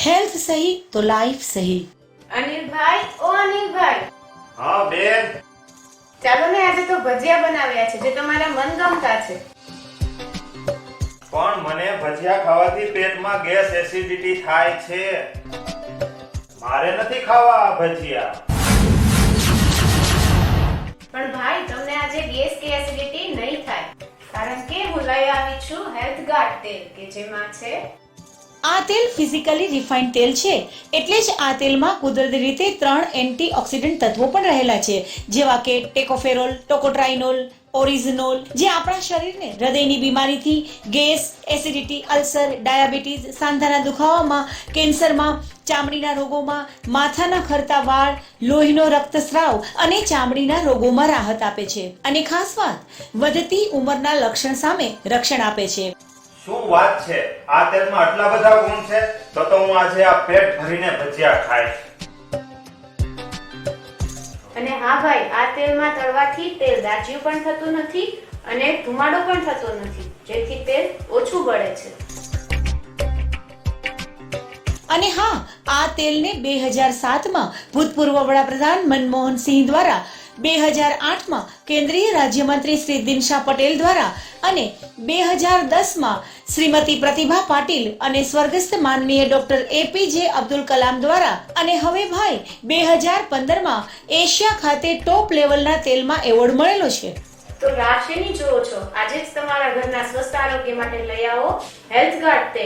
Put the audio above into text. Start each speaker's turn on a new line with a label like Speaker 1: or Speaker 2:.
Speaker 1: Health સહી તો life સહી.
Speaker 2: અનિલભાઈ,
Speaker 3: હા બેન,
Speaker 2: ચાલો ને આજે તો ભજીયા બનાવ્યા છે જે તમારા મનગમતા છે.
Speaker 3: પણ મને ભજીયા ખાવાથી પેટમાં ગેસ એસિડિટી થાય છે. મારે નથી ખાવા આ ભજીયા.
Speaker 2: પણ ભાઈ તમને આજે ગેસ કે એસિડિટી નહીં થાય, કારણ કે હું લઈ આવી છું હેલ્થ ગાર્ડ તેલ કે જેમાં છે
Speaker 1: આ તેલ ફિઝિકલી રિફાઇન્ડ તેલ છે, એટલે જ આ તેલમાં કુદરતી રીતે 3 એન્ટીઓક્સિડન્ટ તત્વો પણ રહેલા છે, જેવા કે ટેકોફેરોલ, ટોકોટ્રાઇનોલ, ઓરિઝિનોલ, જે આપણા શરીરને હૃદયની બીમારીથી, ગેસ, એસિડિટી, અલ્સર, ડાયાબિટીસ, સાંધાના દુખાવામાં, કેન્સરમાં, ચામડીના રોગોમાં, માથાના ખરતા વાળ, લોહીનો રક્તસ્રાવ અને ચામડીના રોગોમાં રાહત આપે છે. અને ખાસ વાત, વધતી ઉંમરના લક્ષણ સામે રક્ષણ આપે છે.
Speaker 3: શું વાત છે, આ તેલમાં આટલા બધા ગુણ છે? તો હું આજે આ પેટ ભરીને ભજીયા ખાઈશ.
Speaker 2: અને હા ભાઈ, આ તેલમાં તળવાથી તેલ દાજ્યું પણ થતું નથી અને ધુમાડો પણ થતો નથી, જેથી તેલ ઓછું બળે છે.
Speaker 1: અને હા, આ તેલને 2007માં ભૂતપૂર્વ વડાપ્રધાન મનમોહન સિંહ દ્વારા, 2008માં કેન્દ્રીય રાજ્યમંત્રી શ્રી દિનશા પટેલ દ્વારા અને 2010માં શ્રીમતી પ્રતિભા પાટીલ અને સ્વર્ગસ્થ માનનીય ડોક્ટર એપીજે અબ્દુલ કલામ દ્વારા અને હવે ભાઈ 2015માં એશિયા ખાતે ટોપ લેવલના તેલમાં એવોર્ડ મળેલો છે.
Speaker 2: તો રાહ શેની જુઓ છો? આજે જ તમારા ઘરના સ્વસ્થ આરોગ્ય માટે લઈ આવો હેલ્થ ગાર્ડ તેલ.